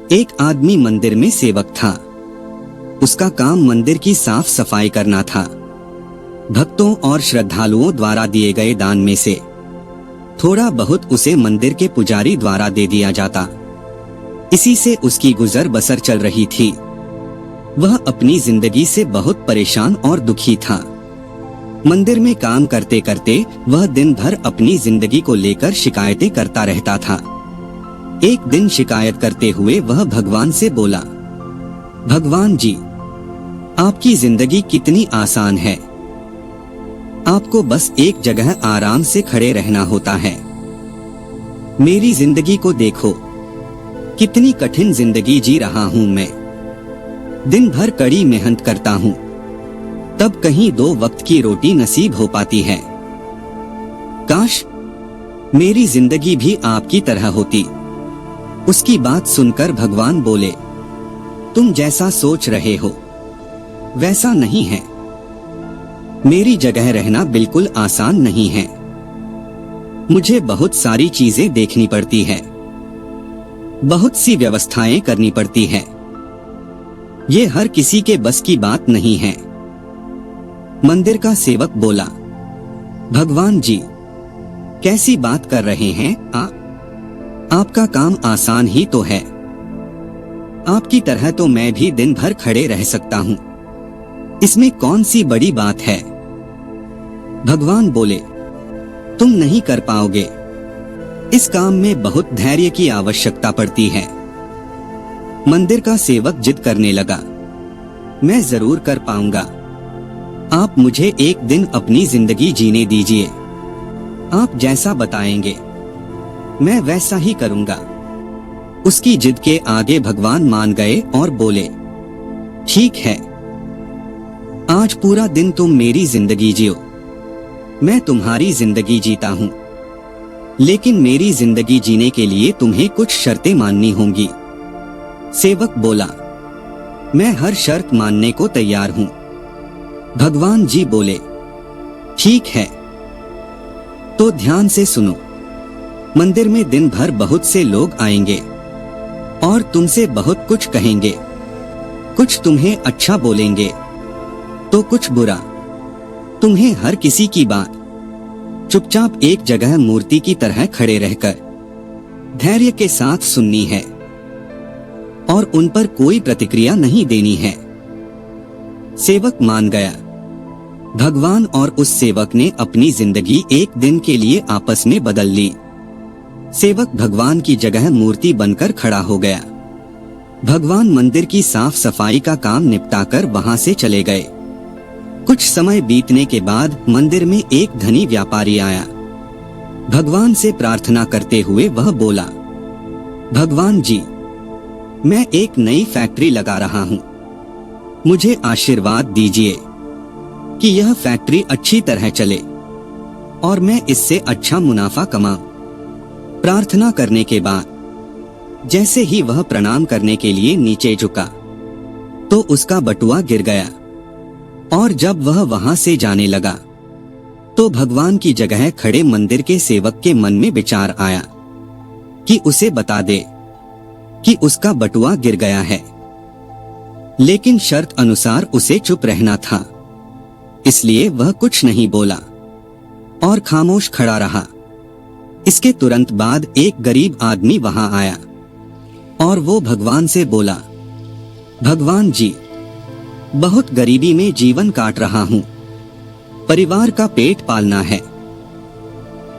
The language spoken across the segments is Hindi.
एक आदमी मंदिर में सेवक था। उसका काम मंदिर की साफ सफाई करना था। भक्तों और श्रद्धालुओं द्वारा दिए गए दान में से थोड़ा बहुत उसे मंदिर के पुजारी द्वारा दे दिया जाता। इसी से उसकी गुजर बसर चल रही थी। वह अपनी जिंदगी से बहुत परेशान और दुखी था। मंदिर में काम करते करते वह दिन भर अपनी जिंदगी को लेकर शिकायतें करता रहता था। एक दिन शिकायत करते हुए वह भगवान से बोला, भगवान जी, आपकी जिंदगी कितनी आसान है। आपको बस एक जगह आराम से खड़े रहना होता है। मेरी जिंदगी को देखो, कितनी कठिन जिंदगी जी रहा हूँ मैं। दिन भर कड़ी मेहनत करता हूँ, तब कहीं 2 वक्त की रोटी नसीब हो पाती है। काश मेरी जिंदगी भी आपकी तरह होती। उसकी बात सुनकर भगवान बोले, तुम जैसा सोच रहे हो वैसा नहीं है। मेरी जगह रहना बिल्कुल आसान नहीं है। मुझे बहुत सारी चीजें देखनी पड़ती है, बहुत सी व्यवस्थाएं करनी पड़ती है। ये हर किसी के बस की बात नहीं है। मंदिर का सेवक बोला, भगवान जी, कैसी बात कर रहे हैं आपका काम आसान ही तो है। आपकी तरह तो मैं भी दिन भर खड़े रह सकता हूँ। इसमें कौन सी बड़ी बात है। भगवान बोले, तुम नहीं कर पाओगे। इस काम में बहुत धैर्य की आवश्यकता पड़ती है। मंदिर का सेवक जिद करने लगा, मैं जरूर कर पाऊंगा। आप मुझे एक दिन अपनी जिंदगी जीने दीजिए। आप जैसा बताएंगे मैं वैसा ही करूंगा। उसकी जिद के आगे भगवान मान गए और बोले, ठीक है, आज पूरा दिन तुम मेरी जिंदगी जियो। मैं तुम्हारी जिंदगी जीता हूँ, लेकिन मेरी जिंदगी जीने के लिए तुम्हें कुछ शर्तें माननी होंगी। सेवक बोला, मैं हर शर्त मानने को तैयार हूँ। भगवान जी बोले, ठीक है, तो ध्यान से सुनो। मंदिर में दिन भर बहुत से लोग आएंगे और तुमसे बहुत कुछ कहेंगे। कुछ तुम्हें अच्छा बोलेंगे तो कुछ बुरा। तुम्हें हर किसी की बात चुपचाप एक जगह मूर्ति की तरह खड़े रहकर धैर्य के साथ सुननी है और उन पर कोई प्रतिक्रिया नहीं देनी है। सेवक मान गया। भगवान और उस सेवक ने अपनी जिंदगी एक दिन के लिए आपस में बदल ली। सेवक भगवान की जगह मूर्ति बनकर खड़ा हो गया। भगवान मंदिर की साफ सफाई का काम निपटाकर वहां से चले गए। कुछ समय बीतने के बाद मंदिर में एक धनी व्यापारी आया। भगवान से प्रार्थना करते हुए वह बोला, भगवान जी, मैं एक नई फैक्ट्री लगा रहा हूँ। मुझे आशीर्वाद दीजिए कि यह फैक्ट्री अच्छी तरह चले और मैं इससे अच्छा मुनाफा कमाऊं। प्रार्थना करने के बाद जैसे ही वह प्रणाम करने के लिए नीचे झुका तो उसका बटुआ गिर गया और जब वह वहां से जाने लगा तो भगवान की जगह खड़े मंदिर के सेवक के मन में विचार आया कि उसे बता दे कि उसका बटुआ गिर गया है, लेकिन शर्त अनुसार उसे चुप रहना था। इसलिए वह कुछ नहीं बोला और खामोश खड़ा रहा। इसके तुरंत बाद एक गरीब आदमी वहां आया और वो भगवान से बोला, भगवान जी, बहुत गरीबी में जीवन काट रहा हूँ। परिवार का पेट पालना है,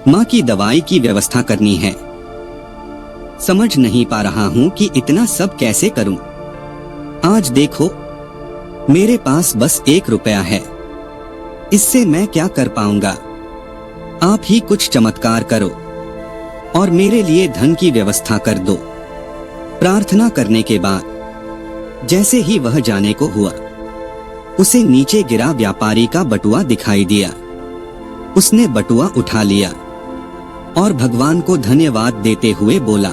माँ की दवाई की व्यवस्था करनी है। समझ नहीं पा रहा हूँ कि इतना सब कैसे करूँ। आज देखो, मेरे पास बस 1 रुपया है। इससे मैं क्या कर पाऊंगा। आप ही कुछ चमत्कार करो और मेरे लिए धन की व्यवस्था कर दो। प्रार्थना करने के बाद जैसे ही वह जाने को हुआ, उसे नीचे गिरा व्यापारी का बटुआ दिखाई दिया। उसने बटुआ उठा लिया और भगवान को धन्यवाद देते हुए बोला,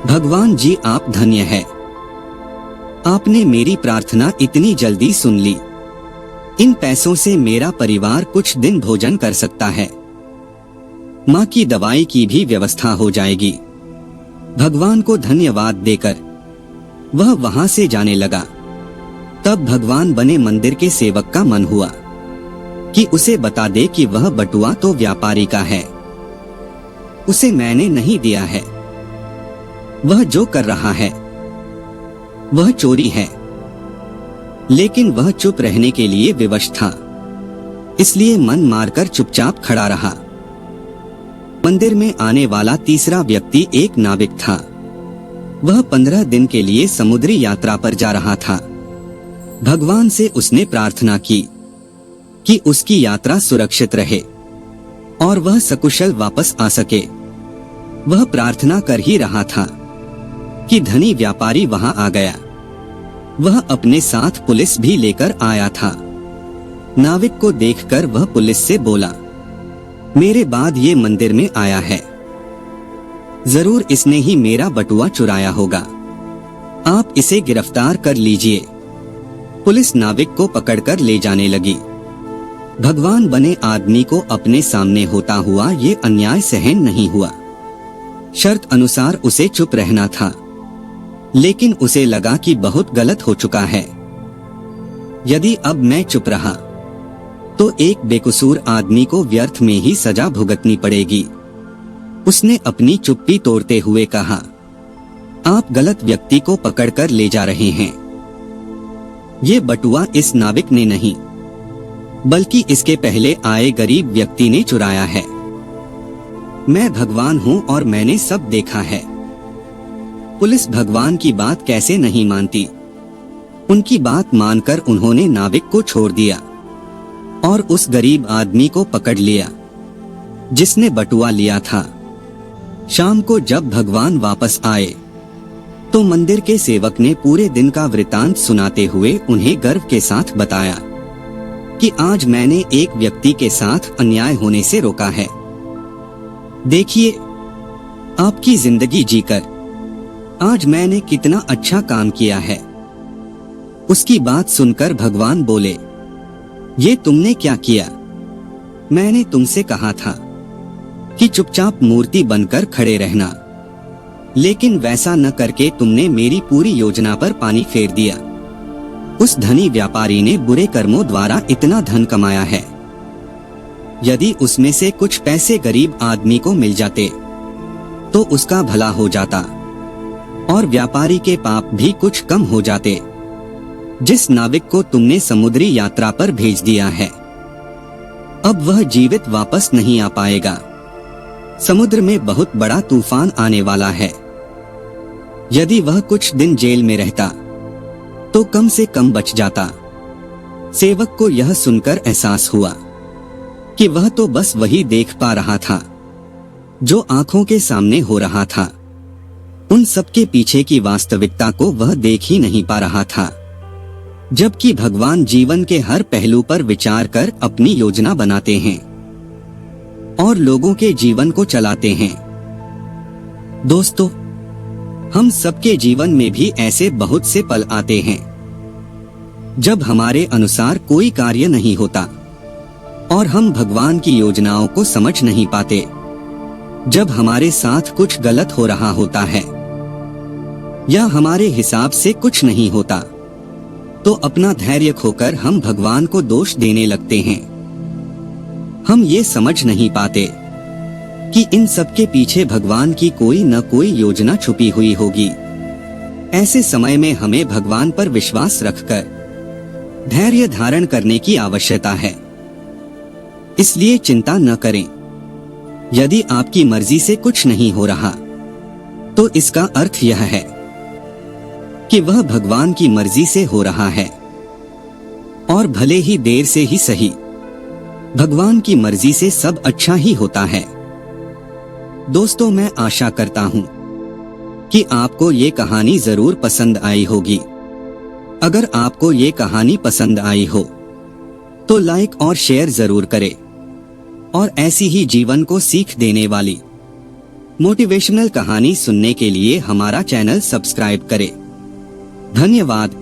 भगवान जी, आप धन्य है। आपने मेरी प्रार्थना इतनी जल्दी सुन ली। इन पैसों से मेरा परिवार कुछ दिन भोजन कर सकता है। माँ की दवाई की भी व्यवस्था हो जाएगी। भगवान को धन्यवाद देकर वह वहां से जाने लगा। तब भगवान बने मंदिर के सेवक का मन हुआ कि उसे बता दे कि वह बटुआ तो व्यापारी का है, उसे मैंने नहीं दिया है। वह जो कर रहा है वह चोरी है। लेकिन वह चुप रहने के लिए विवश था, इसलिए मन मारकर चुपचाप खड़ा रहा। मंदिर में आने वाला तीसरा व्यक्ति एक नाविक था। वह 15 दिन के लिए समुद्री यात्रा पर जा रहा था। भगवान से उसने प्रार्थना की कि उसकी यात्रा सुरक्षित रहे और वह सकुशल वापस आ सके। वह प्रार्थना कर ही रहा था कि धनी व्यापारी वहां आ गया। वह अपने साथ पुलिस भी लेकर आया था। नाविक को देखकर वह पुलिस से बोला, मेरे बाद ये मंदिर में आया है, जरूर इसने ही मेरा बटुआ चुराया होगा, आप इसे गिरफ्तार कर लीजिए। पुलिस नाविक को पकड़कर ले जाने लगी। भगवान बने आदमी को अपने सामने होता हुआ ये अन्याय सहन नहीं हुआ। शर्त अनुसार उसे चुप रहना था, लेकिन उसे लगा कि बहुत गलत हो चुका है। यदि अब मैं चुप रहा तो एक बेकसूर आदमी को व्यर्थ में ही सजा भुगतनी पड़ेगी। उसने अपनी चुप्पी तोड़ते हुए कहा, आप गलत व्यक्ति को पकड़कर ले जा रहे हैं। ये बटुआ इस नाविक ने नहीं, बल्कि इसके पहले आए गरीब व्यक्ति ने चुराया है। मैं भगवान हूं और मैंने सब देखा है। पुलिस भगवान की बात कैसे नहीं मानती। उनकी बात मानकर उन्होंने नाविक को छोड़ दिया और उस गरीब आदमी को पकड़ लिया जिसने बटुआ लिया था। शाम को जब भगवान वापस आए तो मंदिर के सेवक ने पूरे दिन का वृतांत सुनाते हुए उन्हें गर्व के साथ बताया कि आज मैंने एक व्यक्ति के साथ अन्याय होने से रोका है। देखिए, आपकी जिंदगी जीकर आज मैंने कितना अच्छा काम किया है। उसकी बात सुनकर भगवान बोले, ये तुमने क्या किया? मैंने तुमसे कहा था कि चुपचाप मूर्ति बनकर खड़े रहना, लेकिन वैसा न करके तुमने मेरी पूरी योजना पर पानी फेर दिया। उस धनी व्यापारी ने बुरे कर्मों द्वारा इतना धन कमाया है। यदि उसमें से कुछ पैसे गरीब आदमी को मिल जाते तो उसका भला हो जाता और व्यापारी के पाप भी कुछ कम हो जाते। जिस नाविक को तुमने समुद्री यात्रा पर भेज दिया है, अब वह जीवित वापस नहीं आ पाएगा। समुद्र में बहुत बड़ा तूफान आने वाला है। यदि वह कुछ दिन जेल में रहता तो कम से कम बच जाता। सेवक को यह सुनकर एहसास हुआ कि वह तो बस वही देख पा रहा था जो आंखों के सामने हो रहा था। उन सबके पीछे की वास्तविकता को वह देख ही नहीं पा रहा था। जबकि भगवान जीवन के हर पहलू पर विचार कर अपनी योजना बनाते हैं और लोगों के जीवन को चलाते हैं। दोस्तों, हम सबके जीवन में भी ऐसे बहुत से पल आते हैं जब हमारे अनुसार कोई कार्य नहीं होता और हम भगवान की योजनाओं को समझ नहीं पाते। जब हमारे साथ कुछ गलत हो रहा होता है या हमारे हिसाब से कुछ नहीं होता तो अपना धैर्य खोकर हम भगवान को दोष देने लगते हैं। हम ये समझ नहीं पाते कि इन सब के पीछे भगवान की कोई न कोई योजना छुपी हुई होगी। ऐसे समय में हमें भगवान पर विश्वास रखकर धैर्य धारण करने की आवश्यकता है। इसलिए चिंता न करें। यदि आपकी मर्जी से कुछ नहीं हो रहा तो इसका अर्थ यह है कि वह भगवान की मर्जी से हो रहा है, और भले ही देर से ही सही, भगवान की मर्जी से सब अच्छा ही होता है। दोस्तों, मैं आशा करता हूं कि आपको ये कहानी जरूर पसंद आई होगी। अगर आपको ये कहानी पसंद आई हो तो लाइक और शेयर जरूर करें और ऐसी ही जीवन को सीख देने वाली मोटिवेशनल कहानी सुनने के लिए हमारा चैनल सब्सक्राइब करें। धन्यवाद।